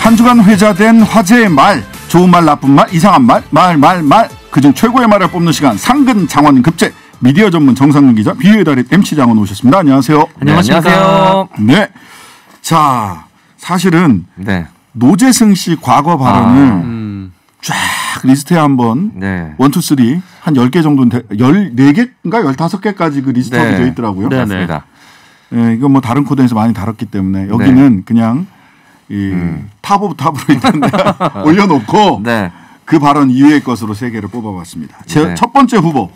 한 주간 회자된 화제의 말, 좋은 말, 나쁜 말, 이상한 말, 말, 그중 최고의 말을 뽑는 시간, 상근 장원 급제. 미디어 전문 정상근 기자, 비유의 달인 MC 장원 오셨습니다. 안녕하세요. 안녕하세요. 네. 자, 사실은 노재승 씨 과거 발언을 쫙 리스트에 한번 1, 2, 3 한 10개 정도는 14개인가 15개까지 그 리스트업이 되어 있더라고요. 네, 맞습니다. 네, 이건 뭐 다른 코드에서 많이 다뤘기 때문에 여기는 그냥 탑 오브 탑으로 일단 내가 올려놓고 그 발언 이외의 것으로 3개를 뽑아봤습니다. 첫 번째 후보.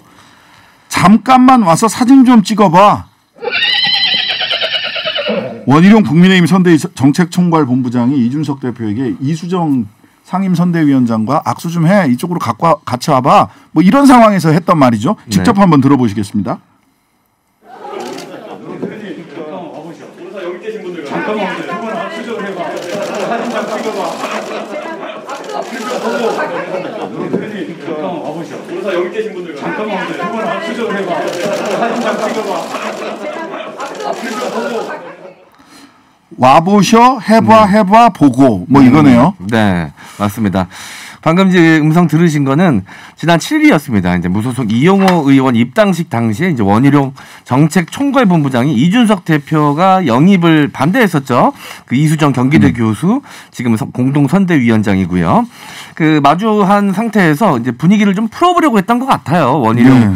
잠깐만 와서 사진 좀 찍어봐. 원희룡 국민의힘 선대정책총괄본부장이 이준석 대표에게 이수정 상임선대위원장과 악수 좀 해. 이쪽으로 같이 와봐. 뭐 이런 상황에서 했던 말이죠. 직접 한번 들어보시겠습니다. 잠깐만 한번 악수 좀 해봐. 사진 좀 찍어봐. 잠깐만 와보셔. 우리 여기 계신 분들 잠깐만 한번 악수 좀 해봐. 사진 좀 찍어봐. 와보셔, 해봐, 보고 뭐 이거네요. 네, 맞습니다. 방금 이제 음성 들으신 거는 지난 7일이었습니다. 이제 무소속 이용호 의원 입당식 당시에 이제 원희룡 정책총괄본부장이 이준석 대표가 영입을 반대했었죠. 그 이수정 경기대 교수, 지금은 공동선대위원장이고요. 그 마주한 상태에서 이제 분위기를 좀 풀어보려고 했던 것 같아요. 원희룡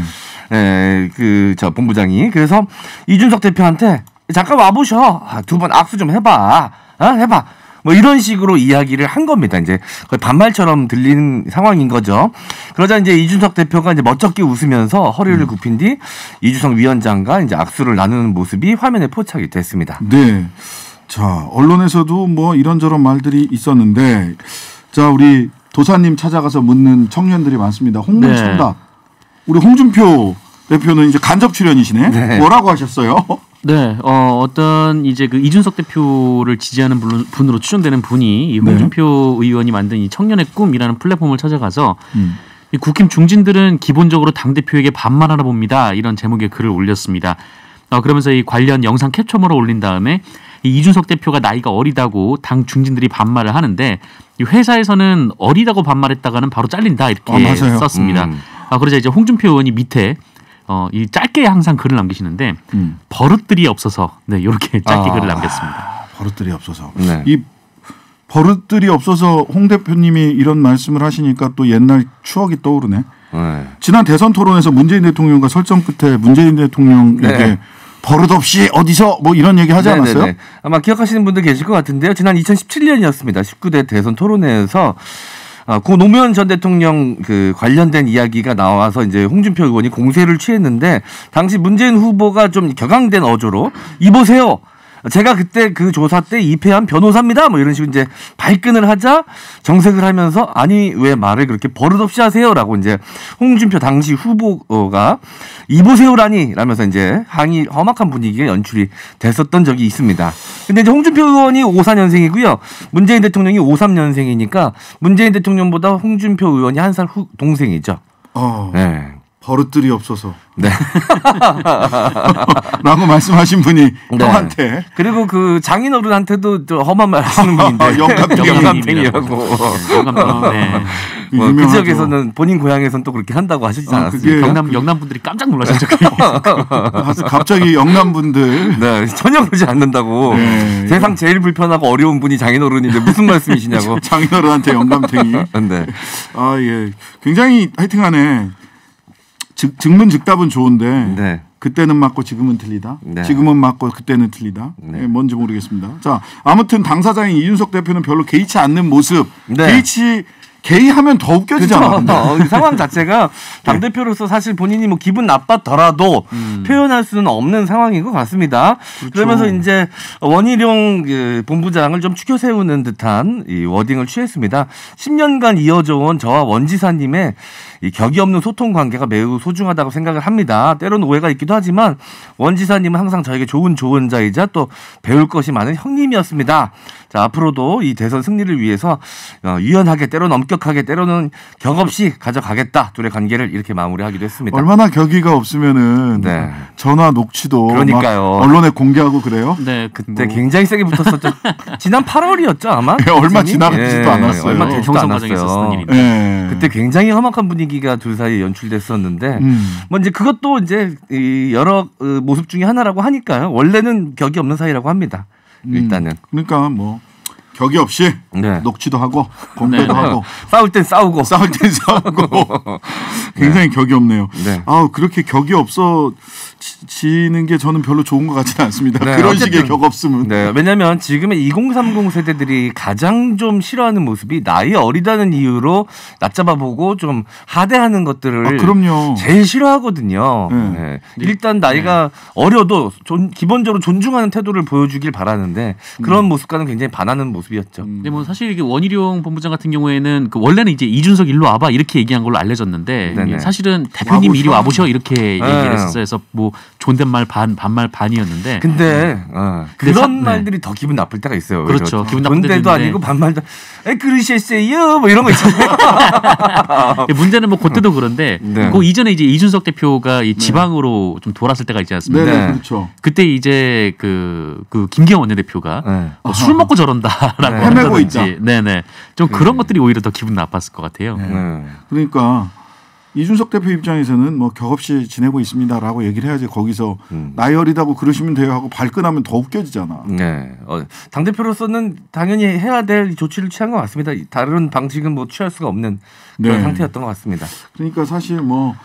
본부장이. 그래서 이준석 대표한테 잠깐 와보셔. 두 번 악수 좀 해봐. 해봐. 뭐 이런 식으로 이야기를 한 겁니다. 이제 거의 반말처럼 들리는 상황인 거죠. 그러자 이제 이준석 대표가 이제 멋쩍게 웃으면서 허리를 굽힌 뒤 이주성 위원장과 이제 악수를 나누는 모습이 화면에 포착이 됐습니다. 네. 자, 언론에서도 뭐 이런저런 말들이 있었는데, 자, 우리 도사님 찾아가서 묻는 청년들이 많습니다. 홍문천다. 우리 홍준표 대표는 이제 간접 출연이시네. 뭐라고 하셨어요? 네, 어떤 이제 그 이준석 대표를 지지하는 분으로 추정되는 분이 이 홍준표 의원이 만든 이 청년의 꿈이라는 플랫폼을 찾아가서 이 국힘 중진들은 기본적으로 당 대표에게 반말하나 봅니다. 이런 제목의 글을 올렸습니다. 그러면서 이 관련 영상 캡처물을 올린 다음에 이 이준석 대표가 나이가 어리다고 당 중진들이 반말을 하는데 이 회사에서는 어리다고 반말했다가는 바로 잘린다 이렇게 썼습니다. 그러자 이제 홍준표 의원이 밑에 이 짧게 항상 글을 남기시는데 버릇들이 없어서 이렇게 짧게 글을 남겼습니다. 버릇들이 없어서. 이 버릇들이 없어서 홍 대표님이 이런 말씀을 하시니까 또 옛날 추억이 떠오르네. 지난 대선 토론에서 문재인 대통령과 설정 끝에 문재인 대통령에게 버릇없이 어디서 뭐 이런 얘기 하지 않았어요? 아마 기억하시는 분들 계실 것 같은데요. 지난 2017년이었습니다. 19대 대선 토론회에서 고 노무현 전 대통령 그 관련된 이야기가 나와서 이제 홍준표 의원이 공세를 취했는데 당시 문재인 후보가 좀 격앙된 어조로 이보세요. 제가 그때 그 조사 때 입회한 변호사입니다. 뭐 이런 식으로 이제 발끈을 하자 정색을 하면서 아니 왜 말을 그렇게 버릇없이 하세요라고 이제 홍준표 당시 후보가 이보세요라니 라면서 이제 항의 험악한 분위기가 연출이 됐었던 적이 있습니다. 근데 이제 홍준표 의원이 54년생이고요. 문재인 대통령이 53년생이니까 문재인 대통령보다 홍준표 의원이 한 살 동생이죠. 버릇들이 없어서. 라고 말씀하신 분이 형한테. 그리고 그 장인어른한테도 험한 말 하시는 분인데. 영감탱이라고. 그 지역에서는 본인 고향에서는 또 그렇게 한다고 하시지 않았습니까? 영남 분들이 깜짝 놀라셨죠. 갑자기 영남 분들. 전혀 그러지 않는다고. 세상 제일 불편하고 어려운 분이 장인어른인데 무슨 말씀이시냐고. 장인어른한테 영감탱이. 아, 예. 굉장히 하여튼간에 즉문즉답은 좋은데 그때는 맞고 지금은 틀리다. 지금은 맞고 그때는 틀리다. 뭔지 모르겠습니다. 자, 아무튼 당사자인 이준석 대표는 별로 개의치 않는 모습. 개의하면 더 웃겨지잖아. 이 상황 자체가 당대표로서 사실 본인이 뭐 기분 나빴더라도 표현할 수는 없는 상황인 것 같습니다. 그러면서 이제 원희룡 그 본부장을 좀 추켜 세우는 듯한 이 워딩을 취했습니다. 10년간 이어져 온 저와 원 지사님의 이 격이 없는 소통 관계가 매우 소중하다고 생각을 합니다. 때로는 오해가 있기도 하지만 원 지사님은 항상 저에게 좋은 조언자이자 또 배울 것이 많은 형님이었습니다. 자, 앞으로도 이 대선 승리를 위해서 유연하게 때로는 엄격하게 때로는 격 없이 가져가겠다. 둘의 관계를 이렇게 마무리하기도 했습니다. 얼마나 격의가 없으면은 네. 전화 녹취도 그러니까요. 언론에 공개하고 그래요? 네, 그때 굉장히 세게 붙었었죠. 지난 8월이었죠 아마? 네, 얼마 지나지도 않았어요. 얼마 되지도 않았어요. 네. 그때 굉장히 험악한 분위기가 둘 사이에 연출됐었는데 뭐 이제 그것도 이제 여러 모습 중에 하나라고 하니까요. 원래는 격이 없는 사이라고 합니다. 일단은. 그러니까 뭐 격이 없이 네. 녹취도 하고 공개도 네. 하고 싸울 땐 싸우고 굉장히 네. 격이 없네요. 네. 그렇게 격이 없어지는 게 저는 별로 좋은 것 같지는 않습니다. 네. 그런 식의 격 없음은. 네. 왜냐하면 지금의 2030 세대들이 가장 좀 싫어하는 모습이 나이 어리다는 이유로 낮잡아보고 좀 하대하는 것들을 그럼요. 제일 싫어하거든요. 네. 네. 일단 나이가 어려도 기본적으로 존중하는 태도를 보여주길 바라는데 그런 모습과는 굉장히 반하는 모습이었죠. 근데 뭐 사실 이게 원희룡 본부장 같은 경우에는 원래는 이제 이준석 일로 와봐 이렇게 얘기한 걸로 알려졌는데 네네. 사실은 대표님 이리 와보셔 이렇게 얘기를 했었어요. 그래서 뭐 존댓말 반말 반이었는데. 근데 그런 말들이 더 기분 나쁠 때가 있어요. 그렇죠. 기분 나쁠 때도 존대도 아니고 반말도 그러셨어요 뭐 이런 거 있잖아요. 문제는 뭐 그때도 그런데 그 이전에 이제 이준석 대표가 이 지방으로 좀 돌았을 때가 있지 않습니까? 네, 그렇죠. 그때 이제 그 김기현 원내대표가 술 먹고 저런다. 헤매고 있다. 네네. 좀 그런 것들이 오히려 더 기분 나빴을 것 같아요. 그러니까 이준석 대표 입장에서는 뭐 격 없이 지내고 있습니다라고 얘기를 해야지 거기서 나이 어리다고 그러시면 돼요 하고 발끈하면 더 웃겨지잖아. 네. 당 대표로서는 당연히 해야 될 조치를 취한 것 같습니다. 다른 방식은 뭐 취할 수가 없는 그런 상태였던 것 같습니다. 그러니까 사실 뭐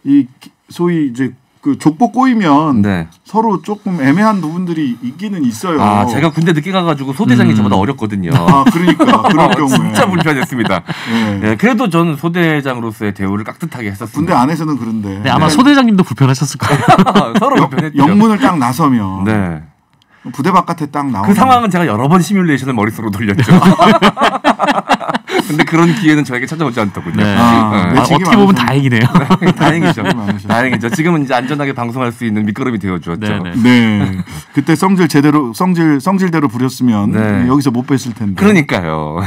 이 소위 이제 그 족보 꼬이면 서로 조금 애매한 부분들이 있기는 있어요. 제가 군대 늦게 가가지고 소대장이 저보다 어렸거든요. 그러니까 그런 경우에 진짜 불편했습니다. 네, 그래도 저는 소대장으로서의 대우를 깍듯하게 했었습니다. 군대 안에서는 그런데. 네, 아마 소대장님도 불편하셨을 거예요. 서로 불편했죠. 영문을 딱 나서면 부대 바깥에 딱 나오면 그 상황은 제가 여러 번 시뮬레이션을 머릿속으로 돌렸죠. 근데 그런 기회는 저에게 찾아오지 않더군요. 네. 어떻게 보면 다행이네요. 다행이죠. 다행이죠. 지금은 이제 안전하게 방송할 수 있는 밑거름이 되어주었죠. 네. 그때 성질대로 부렸으면 여기서 못 뵀을 텐데. 그러니까요.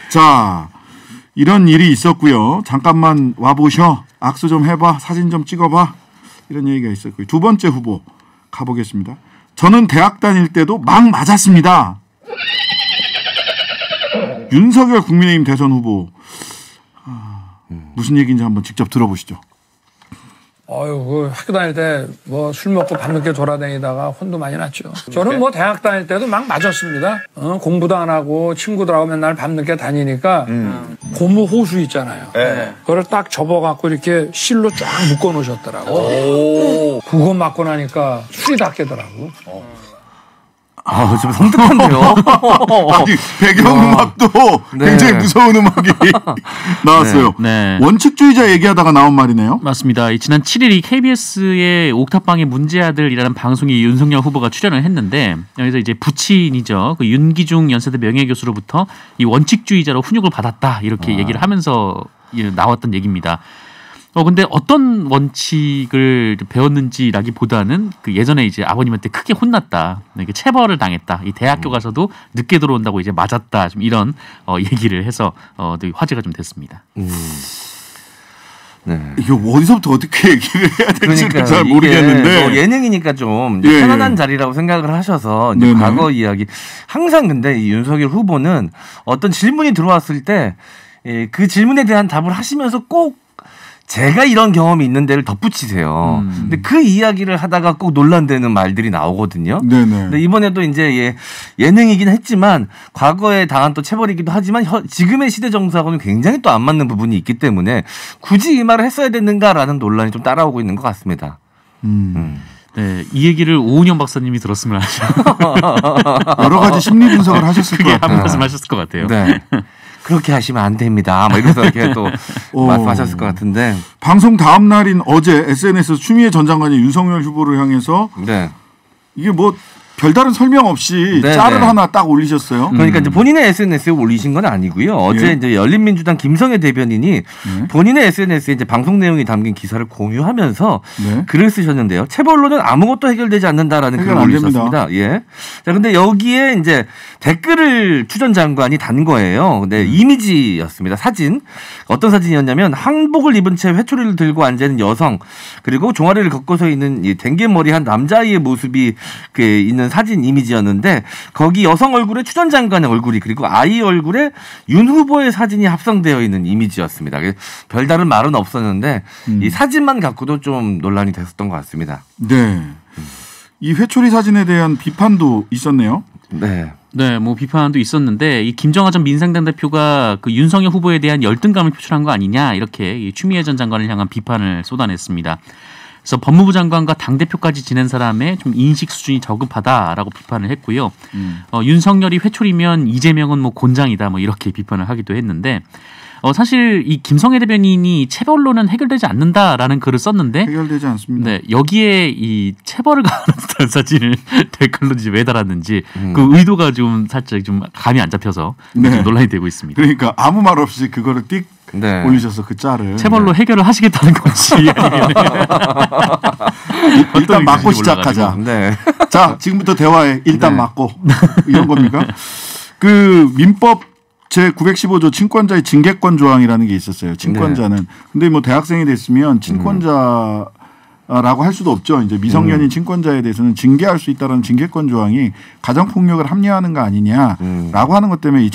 자, 이런 일이 있었고요. 잠깐만 와보셔. 악수 좀 해봐. 사진 좀 찍어봐. 이런 얘기가 있었고요. 두 번째 후보 가보겠습니다. 저는 대학 다닐 때도 막 맞았습니다. 윤석열 국민의힘 대선 후보 무슨 얘기인지 한번 직접 들어보시죠. 학교 다닐 때 뭐 술 먹고 밤늦게 돌아다니다가 혼도 많이 났죠. 저는 뭐 대학 다닐 때도 막 맞았습니다. 공부도 안 하고 친구들하고 맨날 밤늦게 다니니까 고무 호수 있잖아요. 그걸 딱 접어갖고 이렇게 실로 쫙 묶어 놓으셨더라고. 그거 맞고 나니까 술이 다 깨더라고. 좀 섬뜩한데요. 아니, 배경음악도 굉장히 무서운 음악이 나왔어요. 원칙주의자 얘기하다가 나온 말이네요. 맞습니다. 지난 7일 KBS의 옥탑방의 문제아들이라는 방송에 윤석열 후보가 출연을 했는데 여기서 이제 부친이죠. 그 윤기중 연세대 명예교수로부터 이 원칙주의자로 훈육을 받았다 이렇게 얘기를 하면서 나왔던 얘기입니다. 근데 어떤 원칙을 배웠는지라기보다는 그 예전에 이제 아버님한테 크게 혼났다, 이렇게 체벌을 당했다, 이 대학교 가서도 늦게 들어온다고 이제 맞았다, 좀 이런 얘기를 해서 화제가 좀 됐습니다. 이게 어디서부터 어떻게 얘기를 해야 될지 잘 모르겠는데 뭐 예능이니까 좀 편안한 자리라고 생각을 하셔서 이제 과거 이야기 항상 근데 이 윤석열 후보는 어떤 질문이 들어왔을 때 그 질문에 대한 답을 하시면서 꼭 제가 이런 경험이 있는 데를 덧붙이세요. 근데 그 이야기를 하다가 꼭 논란되는 말들이 나오거든요. 근데 이번에도 이제 예능이긴 했지만 과거에 당한 또 체벌이기도 하지만 지금의 시대 정서하고는 굉장히 또 안 맞는 부분이 있기 때문에 굳이 이 말을 했어야 됐는가라는 논란이 좀 따라오고 있는 것 같습니다. 네, 이 얘기를 오은영 박사님이 들었으면 하죠. 여러 가지 심리 분석을 하셨을 것 같아요. 한 말씀하셨을 것 같아요. 네. 그렇게 하시면 안 됩니다. 뭐 이래서 이렇게 또 말씀하셨을 것 같은데. 방송 다음 날인 어제 SNS에서 추미애 전 장관이 윤석열 후보를 향해서 이게 뭐 별다른 설명 없이 짤을 하나 딱 올리셨어요. 그러니까 이제 본인의 SNS에 올리신 건 아니고요. 어제 이제 열린민주당 김성애 대변인이 본인의 SNS에 이제 방송 내용이 담긴 기사를 공유하면서 글을 쓰셨는데요. 체벌로는 아무것도 해결되지 않는다라는 글을 올리셨습니다. 예. 자, 근데 여기에 이제 댓글을 추 전 장관이 단 거예요. 근데 이미지였습니다. 사진. 어떤 사진이었냐면 한복을 입은 채 회초리를 들고 앉아 있는 여성, 그리고 종아리를 걷고서 있는 이 댕개머리한 남자아이의 모습이 있는 사진 이미지였는데 거기 여성 얼굴에 추 전 장관의 얼굴이 그리고 아이 얼굴에 윤 후보의 사진이 합성되어 있는 이미지였습니다. 별다른 말은 없었는데 이 사진만 갖고도 좀 논란이 됐었던 것 같습니다. 네. 이 회초리 사진에 대한 비판도 있었네요. 네. 네, 뭐 비판도 있었는데 이 김정하 전 민생당 대표가 그 윤석열 후보에 대한 열등감을 표출한 거 아니냐 이렇게 이 추미애 전 장관을 향한 비판을 쏟아냈습니다. 그래서 법무부 장관과 당 대표까지 지낸 사람의 좀 인식 수준이 저급하다라고 비판을 했고요. 윤석열이 회초리면 이재명은 뭐 곤장이다 뭐 이렇게 비판을 하기도 했는데. 사실 이 김성애 대변인이 체벌로는 해결되지 않는다라는 글을 썼는데 해결되지 않습니다. 네, 여기에 이 체벌을 가하는 사진을 댓글로 이제 왜 달았는지 그 의도가 좀 살짝 좀 감이 안 잡혀서 좀 논란이 되고 있습니다. 그러니까 아무 말 없이 그거를 띡 올리셔서 그 짤을 체벌로 해결을 하시겠다는 건지 아니면 일단 맞고 시작하자. 자, 지금부터 대화에 일단 맞고 이런 겁니까? 그 민법 제915조 친권자의 징계권 조항이라는 게 있었어요. 친권자는. 근데 뭐 대학생이 됐으면 친권자라고 할 수도 없죠. 이제 미성년인 친권자에 대해서는 징계할 수 있다는 징계권 조항이 가정폭력을 합리화하는 거 아니냐라고 하는 것 때문에 이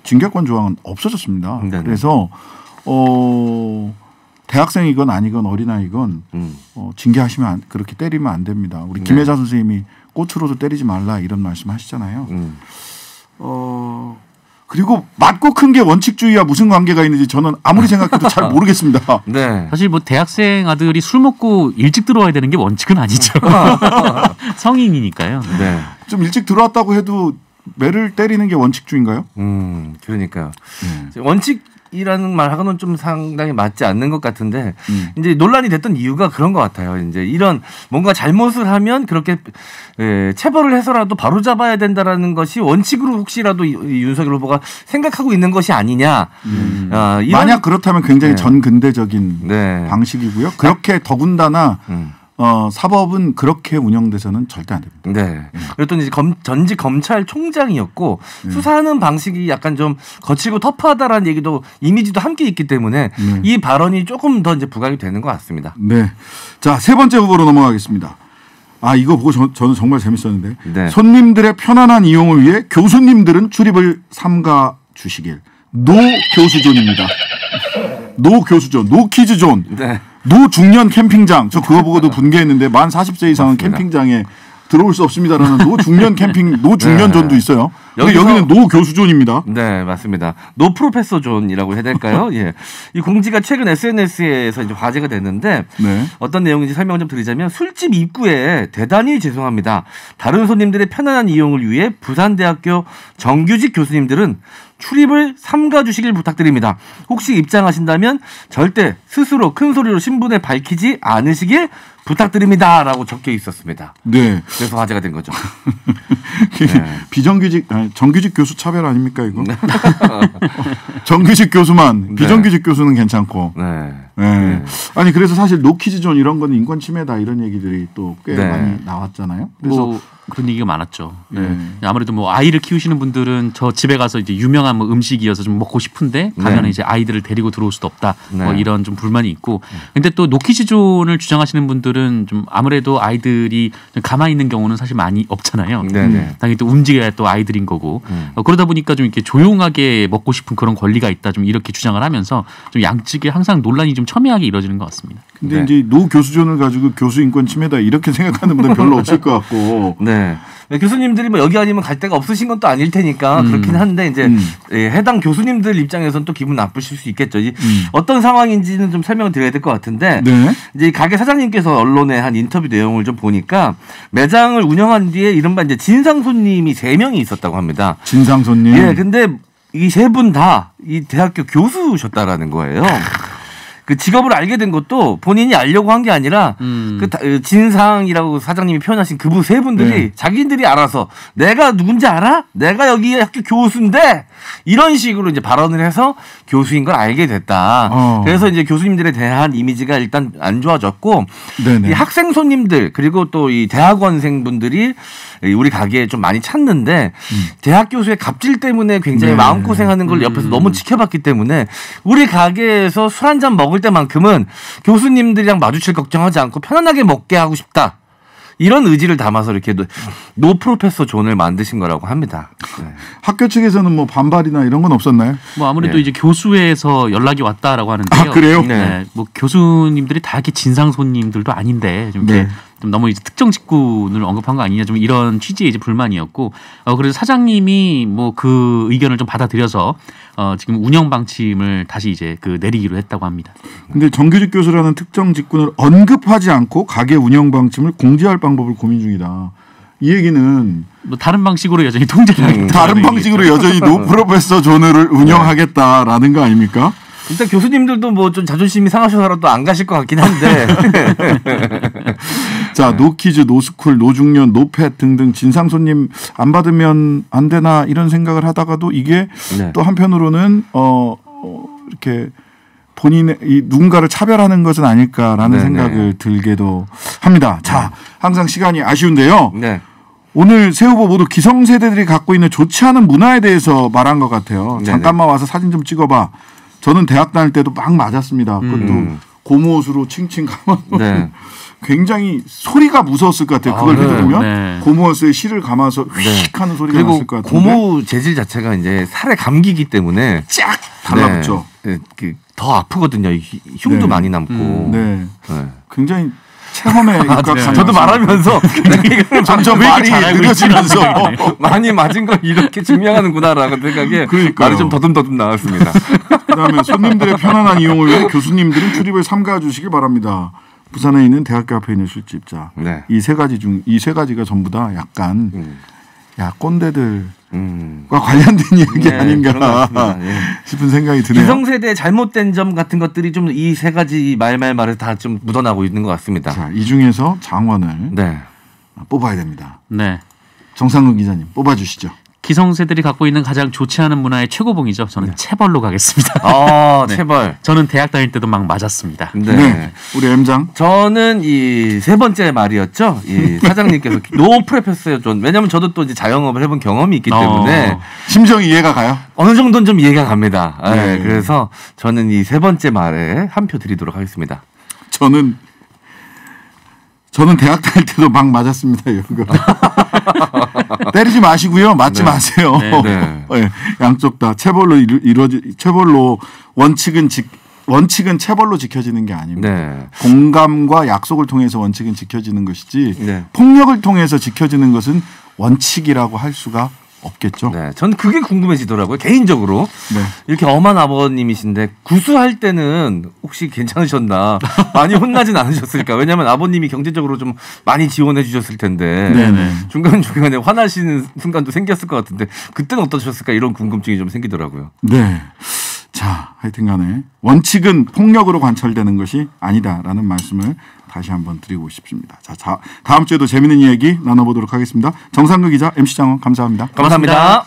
징계권 조항은 없어졌습니다. 그래서 대학생이건 아니건 어린아이건 징계하시면 그렇게 때리면 안 됩니다. 우리 김혜자 선생님이 꽃으로도 때리지 말라 이런 말씀 하시잖아요. 그리고 맞고 큰 게 원칙주의와 무슨 관계가 있는지 저는 아무리 생각해도 잘 모르겠습니다. 네. 사실 뭐 대학생 아들이 술 먹고 일찍 들어와야 되는 게 원칙은 아니죠. 성인이니까요. 네. 좀 일찍 들어왔다고 해도 매를 때리는 게 원칙주의인가요? 그러니까요. 원칙이라는 말하고는 좀 상당히 맞지 않는 것 같은데 이제 논란이 됐던 이유가 그런 것 같아요. 이제 이런 뭔가 잘못을 하면 그렇게 체벌을 해서라도 바로 잡아야 된다라는 것이 원칙으로 혹시라도 윤석열 후보가 생각하고 있는 것이 아니냐. 만약 그렇다면 굉장히 전근대적인 방식이고요. 그렇게 더군다나 사법은 그렇게 운영돼서는 절대 안 됩니다. 네. 그랬더니 이제 전직 검찰총장이었고 수사하는 방식이 약간 좀 거칠고 터프하다라는 얘기도 이미지도 함께 있기 때문에 이 발언이 조금 더 이제 부각이 되는 것 같습니다. 네. 자, 세 번째 후보로 넘어가겠습니다. 이거 보고 저는 정말 재밌었는데 손님들의 편안한 이용을 위해 교수님들은 출입을 삼가 주시길. 노 교수존입니다. 노 교수존, 노 키즈존. 노 중년 캠핑장. 저 그거 보고도 분개했는데 만 40세 이상은 맞습니다. 캠핑장에 들어올 수 없습니다라는 노 중년 캠핑, 노 중년존도 있어요. 근데 여기는 노 교수존입니다. 네, 맞습니다. 노 프로페서 존이라고 해야 될까요? 예. 이 공지가 최근 SNS에서 이제 화제가 됐는데 어떤 내용인지 설명 좀 드리자면 술집 입구에 대단히 죄송합니다. 다른 손님들의 편안한 이용을 위해 부산대학교 정규직 교수님들은 출입을 삼가 주시길 부탁드립니다. 혹시 입장하신다면 절대 스스로 큰 소리로 신분을 밝히지 않으시길 부탁드립니다라고 적혀 있었습니다. 네. 그래서 화제가 된 거죠. 비정규직, 정규직 교수 차별 아닙니까 이거? 정규직 교수만, 비정규직 교수는 괜찮고. 아니 그래서 사실 노키즈존 이런 거는 인권 침해다 이런 얘기들이 또 꽤 많이 나왔잖아요. 그래서 그런 얘기가 많았죠. 아무래도 뭐 아이를 키우시는 분들은 저 집에 가서 이제 유명한 뭐 음식이어서 좀 먹고 싶은데 가면 이제 아이들을 데리고 들어올 수도 없다. 뭐 이런 좀 불만이 있고. 근데 또 노키즈존을 주장하시는 분들은 좀 아무래도 아이들이 좀 가만히 있는 경우는 사실 많이 없잖아요. 당연히 또 움직여야 또 아이들인 거고. 그러다 보니까 좀 이렇게 조용하게 먹고 싶은 그런 권리가 있다. 좀 이렇게 주장을 하면서 좀 양측에 항상 논란이 좀 첨예하게 이루어지는 것 같습니다. 근데 이제 노 교수존을 가지고 교수 인권 침해다 이렇게 생각하는 분들 별로 없을 것 같고. 교수님들이 뭐 여기 아니면 갈 데가 없으신 건 또 아닐 테니까 그렇긴 한데 이제 해당 교수님들 입장에서는 또 기분 나쁘실 수 있겠죠. 어떤 상황인지는 좀 설명을 드려야 될 것 같은데 이제 가게 사장님께서 언론에 한 인터뷰 내용을 좀 보니까 매장을 운영한 뒤에 이른바 이제 진상 손님이 3명이 있었다고 합니다. 진상 손님. 예, 근데 이 3분 다 이 대학교 교수셨다라는 거예요. 그 직업을 알게 된 것도 본인이 알려고 한 게 아니라 그 진상이라고 사장님이 표현하신 그분 세 분들이 네. 자기들이 알아서 내가 누군지 알아? 내가 여기 학교 교수인데 이런 식으로 이제 발언을 해서 교수인 걸 알게 됐다. 그래서 이제 교수님들에 대한 이미지가 일단 안 좋아졌고 이 학생 손님들 그리고 또 이 대학원생분들이 우리 가게에 좀 많이 찾는데 대학 교수의 갑질 때문에 굉장히 네. 마음고생하는 걸 옆에서 너무 지켜봤기 때문에 우리 가게에서 술 한잔 먹을 때만큼은 교수님들이랑 마주칠 걱정하지 않고 편안하게 먹게 하고 싶다. 이런 의지를 담아서 이렇게 노 프로페서 존을 만드신 거라고 합니다. 네. 학교 측에서는 뭐 반발이나 이런 건 없었나요? 뭐 아무래도 네. 이제 교수에서 연락이 왔다라고 하는데요. 아, 그래요? 네. 네. 뭐 교수님들이 다 이렇게 진상 손님들도 아닌데 좀 이렇게 네. 좀 너무 이제 특정 직군을 언급한 거 아니냐 좀 이런 취지의 이제 불만이었고 그래서 사장님이 뭐 그 의견을 좀 받아들여서 지금 운영 방침을 다시 이제 그 내리기로 했다고 합니다. 근데 정규직 교수라는 특정 직군을 언급하지 않고 가게 운영 방침을 공지할 방법을 고민 중이다. 이 얘기는 뭐 다른 방식으로 여전히 통제를 하겠다. 다른 방식으로 여전히 노 프로페서 존을 운영하겠다라는 거 아닙니까? 일단 교수님들도 뭐 좀 자존심이 상하셔서라도 안 가실 것 같긴 한데. 자, 노키즈, 노스쿨, 노중년, 노팻 등등 진상 손님 안 받으면 안 되나 이런 생각을 하다가도 이게 네. 또 한편으로는 이렇게 본인의 이 누군가를 차별하는 것은 아닐까라는 네네. 생각을 들게도 합니다. 자, 항상 시간이 아쉬운데요. 네. 오늘 새 후보 모두 기성세대들이 갖고 있는 좋지 않은 문화에 대해서 말한 것 같아요. 네네. 잠깐만 와서 사진 좀 찍어봐. 저는 대학 다닐 때도 막 맞았습니다. 그것도 고무옷으로 칭칭 감아서 네. 굉장히 소리가 무서웠을 것 같아요. 그걸 들으면 네. 고무옷에 실을 감아서 휙 하는 소리가 났을 것 같은데. 고무 재질 자체가 이제 살에 감기기 때문에 쫙 달라붙죠. 네. 더 아프거든요. 흉도 네. 많이 남고. 네. 굉장히 체험에 네. 저도 말하면서 점점 말이 느려지면서 많이 맞은 걸 이렇게 증명하는구나라는 생각에 말이 좀 더듬더듬 나왔습니다. 그다음에 손님들의 편안한 이용을 위해 교수님들은 출입을 삼가 주시길 바랍니다. 부산에 있는 대학교 앞에 있는 술집자. 네. 이 세 가지가 전부 다 약간 야 꼰대들과 관련된 이야기 네, 아닌가 싶은 생각이 드네요. 기성세대의 잘못된 점 같은 것들이 좀 이 세 가지 말에 다 좀 묻어나고 있는 것 같습니다. 자, 이 중에서 장원을 네. 뽑아야 됩니다. 네. 정상근 기자님 뽑아주시죠. 기성세들이 갖고 있는 가장 좋지 않은 문화의 최고봉이죠. 저는 체벌로 가겠습니다. 네. 체벌. 저는 대학 다닐 때도 막 맞았습니다. 네. 네. 우리 M장. 저는 이 세 번째 말이었죠. 이 사장님께서 노 프로페서 존. 왜냐하면 저도 또 이제 자영업을 해본 경험이 있기 때문에 심정이 이해가 가요? 어느 정도는 좀 이해가 갑니다. 네. 그래서 저는 이 세 번째 말에 한 표 드리도록 하겠습니다. 저는 대학 다닐 때도 막 맞았습니다. 이거. 때리지 마시고요. 맞지 마세요. 네. 네. 양쪽 다 체벌로 체벌로 원칙은 체벌로 지켜지는 게 아닙니다. 네. 공감과 약속을 통해서 원칙은 지켜지는 것이지 네. 폭력을 통해서 지켜지는 것은 원칙이라고 할 수가 없겠죠. 네, 전 그게 궁금해지더라고요. 개인적으로 네. 이렇게 엄한 아버님이신데 구수할 때는 혹시 괜찮으셨나? 많이 혼나진 않으셨을까? 왜냐하면 아버님이 경제적으로 좀 많이 지원해 주셨을 텐데 네네. 중간중간에 화나시는 순간도 생겼을 것 같은데 그때는 어떠셨을까? 이런 궁금증이 좀 생기더라고요. 네. 자, 하여튼간에 원칙은 폭력으로 관철되는 것이 아니다라는 말씀을 다시 한번 드리고 싶습니다. 자, 다음 주에도 재미있는 이야기 나눠보도록 하겠습니다. 정상근 기자, MC 장원 감사합니다. 감사합니다.